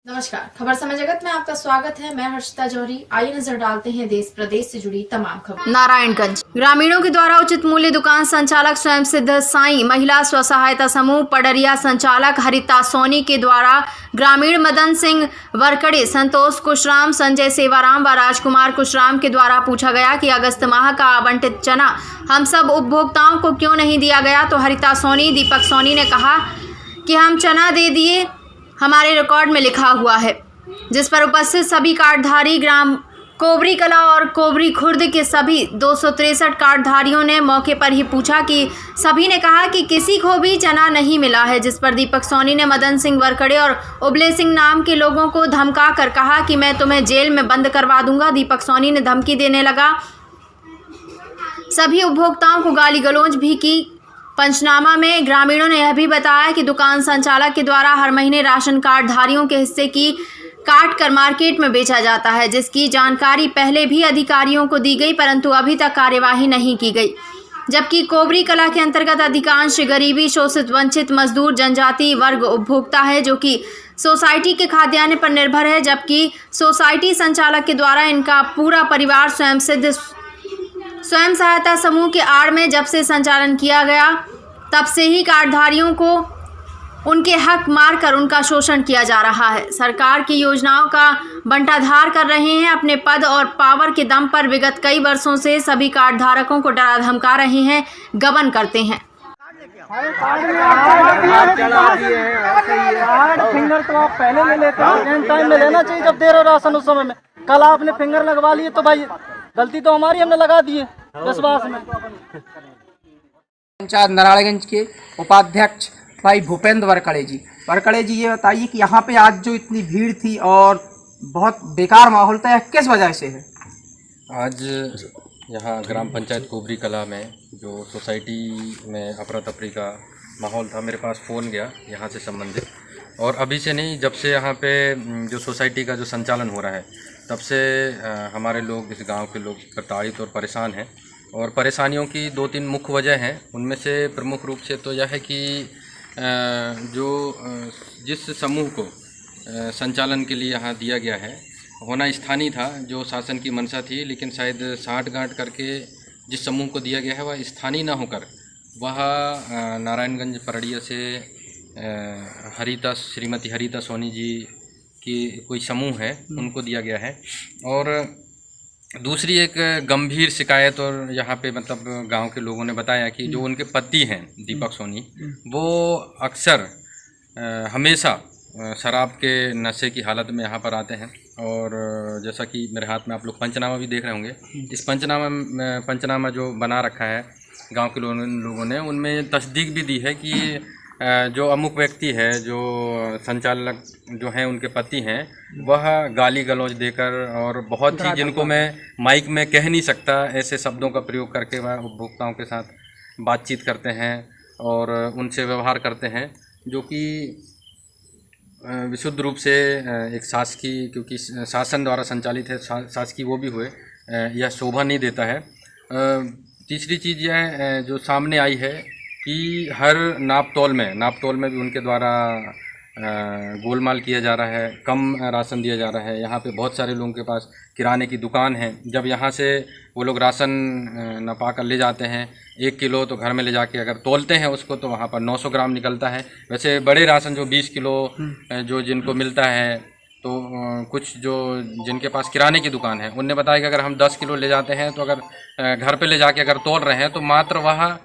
नमस्कार, खबर समय जगत में आपका स्वागत है। मैं हर्षिता जौहरी। आइए नजर डालते हैं देश प्रदेश से जुड़ी तमाम खबर। नारायणगंज ग्रामीणों के द्वारा उचित मूल्य दुकान संचालक स्वयं सिद्ध साईं महिला स्व सहायता समूह पडरिया संचालक हरिता सोनी के द्वारा ग्रामीण मदन सिंह वरकड़े, संतोष कुशराम, संजय सेवाराम व राजकुमार कुशराम के द्वारा पूछा गया कि अगस्त माह का आवंटित चना हम सब उपभोक्ताओं को क्यों नहीं दिया गया, तो हरिता सोनी, दीपक सोनी ने कहा कि हम चना दे दिए, हमारे रिकॉर्ड में लिखा हुआ है। जिस पर उपस्थित सभी कार्डधारी ग्राम कोबरी कला और कोबरी खुर्द के सभी 263 कार्डधारियों ने मौके पर ही पूछा कि सभी ने कहा कि किसी को भी चना नहीं मिला है। जिस पर दीपक सोनी ने मदन सिंह वरकड़े और उबले सिंह नाम के लोगों को धमका कर कहा कि मैं तुम्हें जेल में बंद करवा दूंगा। दीपक सोनी ने धमकी देने लगा। सभी उपभोक्ताओं को गाली गलौज भी की। पंचनामा में ग्रामीणों ने यह भी बताया कि दुकान संचालक के द्वारा हर महीने राशन कार्ड धारियों के हिस्से की काट कर मार्केट में बेचा जाता है, जिसकी जानकारी पहले भी अधिकारियों को दी गई, परंतु अभी तक कार्यवाही नहीं की गई। जबकि कोबरी कला के अंतर्गत अधिकांश गरीबी शोषित वंचित मजदूर जनजाति वर्ग उपभोक्ता है, जो कि सोसाइटी के खाद्यान्न पर निर्भर है। जबकि सोसाइटी संचालक के द्वारा इनका पूरा परिवार स्वयं सहायता समूह के आड़ में जब से संचालन किया गया, तब से ही कार्डधारियों को उनके हक मार कर उनका शोषण किया जा रहा है। सरकार की योजनाओं का बंटाधार कर रहे हैं। अपने पद और पावर के दम पर विगत कई वर्षों से सभी कार्डधारकों को डरा धमका रहे हैं, गबन करते हैं। फिंगर तो आप पहले ले लेते हो, टाइम में लेना चाहिए जब दे रहे हो राशन उस समय में। कल आपने फिंगर लगवा लिए तो भाई गलती तो हमारी, हमने लगा दिए विश्वास में। पंचायत नारायणगंज के उपाध्यक्ष भाई भूपेंद्र वरकड़े जी ये बताइए कि यहाँ पे आज जो इतनी भीड़ थी और बहुत बेकार माहौल था, किस वजह से है? आज यहाँ ग्राम पंचायत कोबरी कला में जो सोसाइटी में अफरा तफरी का माहौल था, मेरे पास फ़ोन गया यहाँ से संबंधित, और अभी से नहीं, जब से यहाँ पे जो सोसाइटी का जो संचालन हो रहा है तब से हमारे लोग, इस गांव के लोग प्रताड़ित और परेशान हैं। और परेशानियों की 2-3 मुख्य वजह हैं। उनमें से प्रमुख रूप से तो यह है कि जिस समूह को संचालन के लिए यहाँ दिया गया है, होना स्थानीय था, जो शासन की मंशा थी, लेकिन शायद साठगांठ करके जिस समूह को दिया गया है वह स्थानीय न होकर वह नारायणगंज पडरिया से श्रीमती हरिता सोनी जी की कोई समूह है, उनको दिया गया है। और दूसरी एक गंभीर शिकायत, और यहाँ पे मतलब गांव के लोगों ने बताया कि जो उनके पति हैं दीपक सोनी, वो अक्सर हमेशा शराब के नशे की हालत में यहाँ पर आते हैं। और जैसा कि मेरे हाथ में आप लोग पंचनामा भी देख रहे होंगे, इस पंचनामा जो बना रखा है गांव के लोगों ने, उनमें तस्दीक भी दी है कि जो अमुक व्यक्ति है, जो संचालक जो हैं उनके पति हैं, वह गाली गलौज देकर और बहुत ही, जिनको मैं माइक में कह नहीं सकता, ऐसे शब्दों का प्रयोग करके वह उपभोक्ताओं के साथ बातचीत करते हैं और उनसे व्यवहार करते हैं, जो कि विशुद्ध रूप से एक शासकीय, क्योंकि शासन द्वारा संचालित है, शासकीय वो भी हुए, यह शोभा नहीं देता है। तीसरी चीज़ यह जो सामने आई है कि हर नाप तोल में भी उनके द्वारा गोलमाल किया जा रहा है, कम राशन दिया जा रहा है। यहाँ पे बहुत सारे लोगों के पास किराने की दुकान है, जब यहाँ से वो लोग राशन न पाकर ले जाते हैं 1 किलो, तो घर में ले जाके अगर तोलते हैं उसको, तो वहाँ पर 900 ग्राम निकलता है। वैसे बड़े राशन जो 20 किलो जो जिनको मिलता है, तो कुछ जो जिनके पास किराने की दुकान है, उनने बताया कि अगर हम 10 किलो ले जाते हैं, तो अगर घर पे ले जाके अगर तोल रहे हैं, तो मात्र वह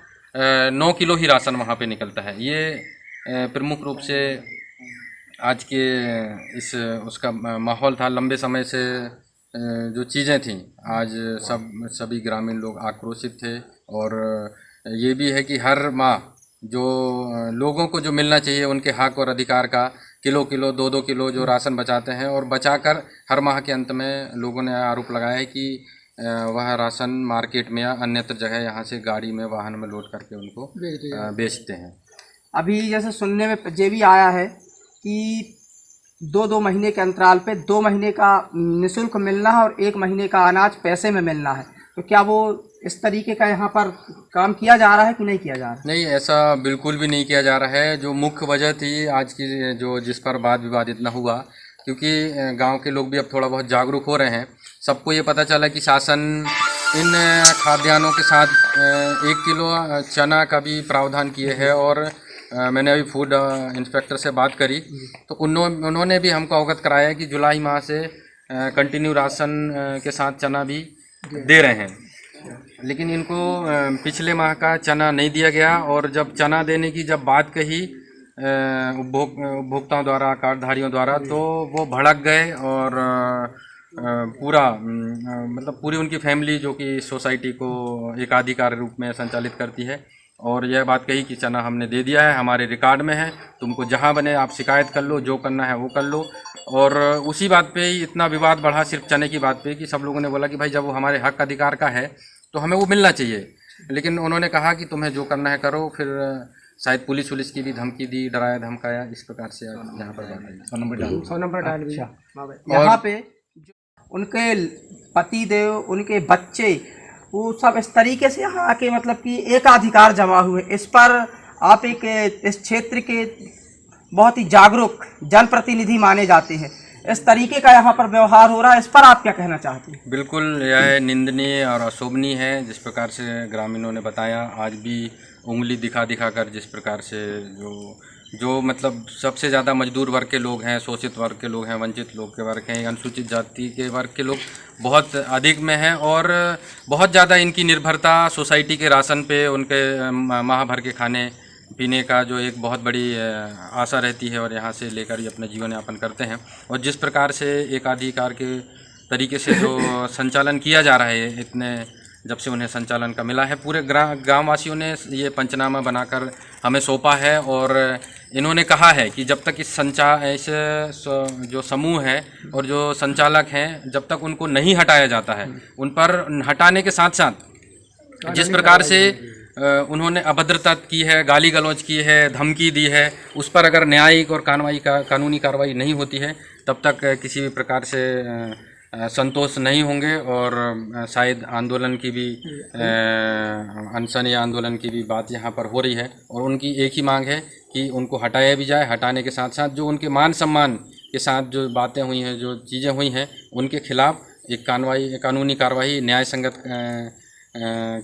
9 किलो ही राशन वहाँ पे निकलता है। ये प्रमुख रूप से आज के उसका माहौल था। लंबे समय से जो चीज़ें थीं, आज सभी ग्रामीण लोग आक्रोशित थे। और ये भी है कि हर माह जो लोगों को जो मिलना चाहिए उनके हक और अधिकार का, किलो 2-2 किलो जो राशन बचाते हैं, और बचाकर हर माह के अंत में लोगों ने आरोप लगाया है कि वह राशन मार्केट में या अन्यत्र जगह यहाँ से गाड़ी में, वाहन में लोड करके उनको बेचते हैं। अभी जैसे सुनने में ये भी आया है कि 2-2 महीने के अंतराल पे 2 महीने का निःशुल्क मिलना है और 1 महीने का अनाज पैसे में मिलना है, तो क्या वो इस तरीके का यहाँ पर काम किया जा रहा है कि नहीं किया जा रहा है? नहीं, ऐसा बिल्कुल भी नहीं किया जा रहा है। जो मुख्य वजह थी आज की, जो जिस पर वाद विवाद इतना हुआ, क्योंकि गांव के लोग भी अब थोड़ा बहुत जागरूक हो रहे हैं। सबको ये पता चला कि शासन इन खाद्यान्नों के साथ 1 किलो चना का भी प्रावधान किए है। और मैंने अभी फूड इंस्पेक्टर से बात करी तो उन्होंने भी हमको अवगत कराया कि जुलाई माह से कंटिन्यू राशन के साथ चना भी दे रहे हैं। लेकिन इनको पिछले माह का चना नहीं दिया गया और जब चना देने की जब बात कही उपभोक्ताओं द्वारा, कार्डधारियों द्वारा, तो वो भड़क गए और पूरी उनकी फैमिली जो कि सोसाइटी को एकाधिकार रूप में संचालित करती है और यह बात कही कि चना हमने दे दिया है, हमारे रिकॉर्ड में है, तुमको जहां बने आप शिकायत कर लो, जो करना है वो कर लो। और उसी बात पे ही इतना विवाद बढ़ा सिर्फ चने की बात पे कि सब लोगों ने बोला कि भाई जब वो हमारे हक अधिकार का है तो हमें वो मिलना चाहिए। लेकिन उन्होंने कहा कि तुम्हें जो करना है करो। फिर शायद पुलिस की भी धमकी दी, डराया धमकाया, इस प्रकार से यहाँ पर बात आई। 100 नंबर डाल यहाँ पे उनके पति देव, उनके बच्चे, वो सब इस तरीके से यहाँ आके मतलब कि एकाधिकार जमा हुए। इस पर आप इस क्षेत्र के बहुत ही जागरूक जनप्रतिनिधि माने जाते हैं, इस तरीके का यहाँ पर व्यवहार हो रहा है, इस पर आप क्या कहना चाहते हैं? बिल्कुल यह निंदनीय और अशोभनीय है। जिस प्रकार से ग्रामीणों ने बताया, आज भी उंगली दिखा कर जिस प्रकार से जो मतलब सबसे ज़्यादा मजदूर वर्ग के लोग हैं, शोषित वर्ग के लोग हैं, वंचित लोग के वर्ग हैं, अनुसूचित जाति के वर्ग के लोग बहुत अधिक में हैं और बहुत ज़्यादा इनकी निर्भरता सोसाइटी के राशन पे, उनके माह भर के खाने पीने का जो एक बहुत बड़ी आशा रहती है और यहाँ से लेकर ही अपना जीवन यापन करते हैं। और जिस प्रकार से एकाधिकार के तरीके से जो संचालन किया जा रहा है, इतने जब से उन्हें संचालन का मिला है, पूरे गाँव वासियों ने ये पंचनामा बनाकर हमें सौंपा है और इन्होंने कहा है कि जब तक ऐसे जो समूह है और जो संचालक हैं, जब तक उनको नहीं हटाया जाता है, उन पर हटाने के साथ साथ जिस प्रकार से उन्होंने अभद्रता की है, गाली गलौज की है, धमकी दी है, उस पर अगर न्यायिक और कानूनी कार्रवाई नहीं होती है तब तक किसी भी प्रकार से संतोष नहीं होंगे और शायद आंदोलन की भी अनशन या आंदोलन की भी बात यहाँ पर हो रही है। और उनकी एक ही मांग है कि उनको हटाया भी जाए। हटाने के साथ साथ जो उनके मान सम्मान के साथ जो बातें हुई हैं, जो चीज़ें हुई हैं, उनके खिलाफ एक कानूनी कार्रवाई, न्याय संगत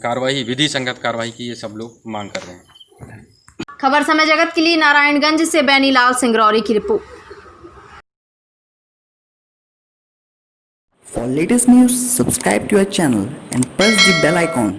कार्रवाई, विधि संगत कार्रवाई की ये सब लोग मांग कर रहे हैं। खबर समय जगत के लिए नारायणगंज से बैनीलाल सिंगरौरी की report. For latest news, subscribe to our channel and press the bell icon.